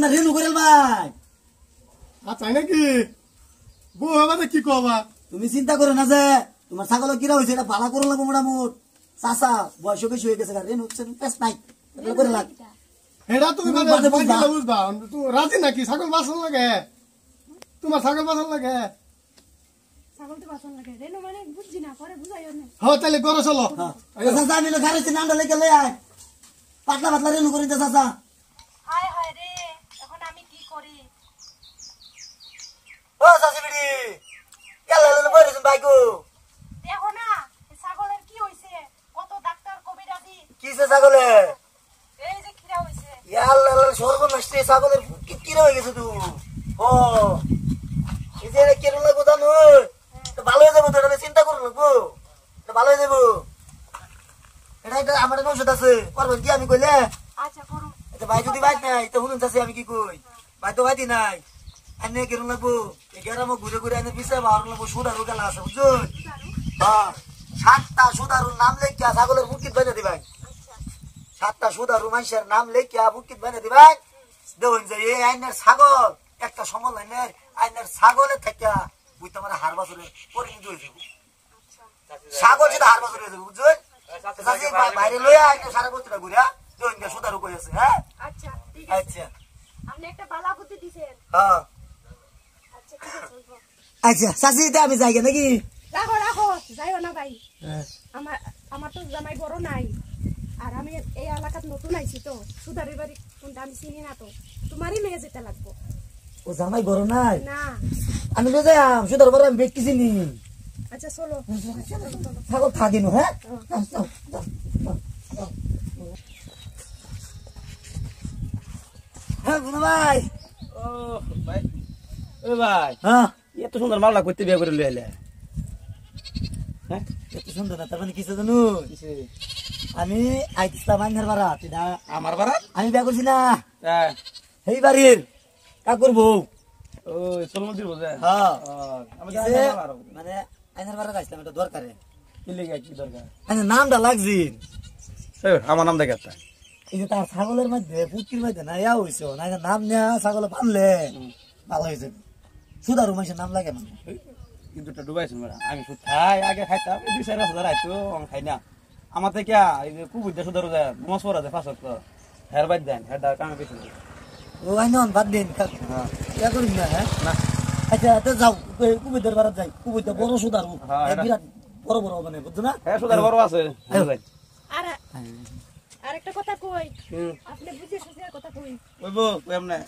না রেনু করেল ভাই। তাই নাকি বউ হবে কি কবা? তুমি চিন্তা করো না যে তোমার ছাগল কিরা হয়েছে এটা ভালো করে লাগবো মোটামুট। চাচা বয়স বেশি হয়ে গেছে রেনু পেস নাই করে লাগ। এটা তুমি বুঝবা তুমি রাজি নাকি? ছাগল বাসন লাগে তোমার? ছাগল বাসন লাগে? হ্যাঁ তাহলে করো চলো। চাচা আমি খারাইছি নামটা লেগে লই আয় পাতলা পাতলা রেনু করে দে চাচা। ও চাচি বিড়ি কেলা লেলে বইরেছেন বাইকো দেখো না ছাগলের কি হইছে, কত ডাক্তার কবিরাজি কিসে ছাগলে এই যে খিরা হইছে। ইয়াল্লা সর্বনাশ রে ছাগলের কিরা হয়ে গেছে তুই। ও এই যে কেরম লাগবো জানো তো ভালো হয়ে যাবো তো এটা চিন্তা করো লাগবো এটা ভালো হয়ে যাবো। এটা আমার ঔষধ আছে করবেন কি আমি কইলে? আচ্ছা করো। এটা ভাই যদি বাইক নাই তো শুনুন চাষে আমি কি কই ভাই তো বাইতি নাই আনে কেরম লাগবো এগারো ঘুরে ঘুরে আনে পিছে ভালো লাগবো সুদারু গেলা আছে বুঝুন। হ্যাঁ 7টা সুদারুর নাম লেখিয়া ছাগলের মুকিত বানিয়ে দিবাই। 7টা সুদারু মানুষের নাম লেখিয়া মুকিত বানিয়ে দিবাই। দেখুন যে এই আইনের ছাগল একটা সমল আইনের ছাগলের থেকে বুঝতে আমার হার বাছরে পরিণত হয়ে যাবো। ছাগল যেটা হার বাছরে হয়ে যাবো বুঝুন। বাইরে লইয়া আইনের সারা বছরটা ঘুরিয়া দেখুন সুদারু কই আছে। হ্যাঁ আচ্ছা ঠিক আছে। আচ্ছা আপনি একটা বালা বুদ্ধি দিবেন। হ্যাঁ আচ্ছা ঠিক আছে। আচ্ছা চাষি আমি যাই নাকি? রাখো রাখো যাইও না ভাই। আমার তো জামাই বড় নাই আর আমি এই এলাকাত নতুন আইছি তো সুদারের বাড়ি কোনটা আমি চিনি না তো তোমারই মেয়ে যেতে লাগবো। ও জামাই গরম নাই না আমি তো যাই সুদার বড় আমি ব্যক্তি নি। আচ্ছা চলো ছাগল থাকিনু। হ্যাঁ হ্যাঁ ভাই। ও ভাই ও ভাই হ্যাঁ এত সুন্দর মালটা করতে বিয়ে করে লইলে? হ্যাঁ এত সুন্দর না তার মানে কিছু জানো আমি আইতিলাম আইনার বাড়া আমার বাড়া আমি বিয়া করছি না হ্যাঁ এই বাড়ির কাকুর বউ। ও চলমন দিব যে হ্যাঁ আমি মানে আইনার বাড়া যাইছিলাম এটা দরকারে কি লেগে কি দরকার? আইনার নামটা লাগছি আমার নাম দেখে একটা এই যে তার ছাগলের মধ্যে পুটকির মধ্যে না ইয়া হয়েছে না নাম নেয়া ছাগল পানলে ভালো হয়েছে। সুদারু মানুষের নাম লাগে না কিন্তু ডুবাইছেন ম্যাডাম আমি শুধু খাই আগে খাইতাম 2-4 বছর আইতো খাই না আমার থেকে এই যে কুবুদ্দা সুদারু যায় মাছ পড়া যায় 5 হের বাদ দেন হের দার কামে বেশি ও আইন বাদ দিন ইয়া করিস না। হ্যাঁ আচ্ছা তো যাও কুবুদ্দার বাড়া যাই কুবুদ্দা বড় সুদারু বিরাট বড় বড় মানে বুঝছো না? হ্যাঁ সুদার বড় আছে আর আরেকটা কথা কই আপনি বুঝে সুঝে কথা কই ওইবো এমনে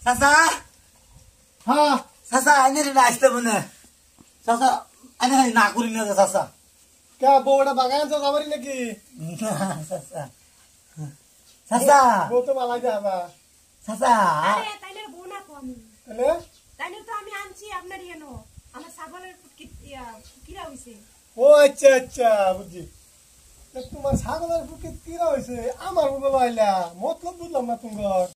চাচা। হ্যাঁ চাচা আইনের না আসতে মনে চাচা আইনে না করি না চাচা। কে বউটা বাগান যাবারি নাকি? চাচা চাচা বউ তো মালাই যাবা চাচা আরে তাইলে বউ না তো আমি তাহলে তাইলে তো আমি আনছি আপনার ইয়েনো আমার ছাগলের কিরা হইছে। ও আচ্ছা আচ্ছা বুঝছি। তোমার ছাগলের বুকে কিরা হয়েছে আমার বলে আইলা মতলব বুঝলাম না তোমার।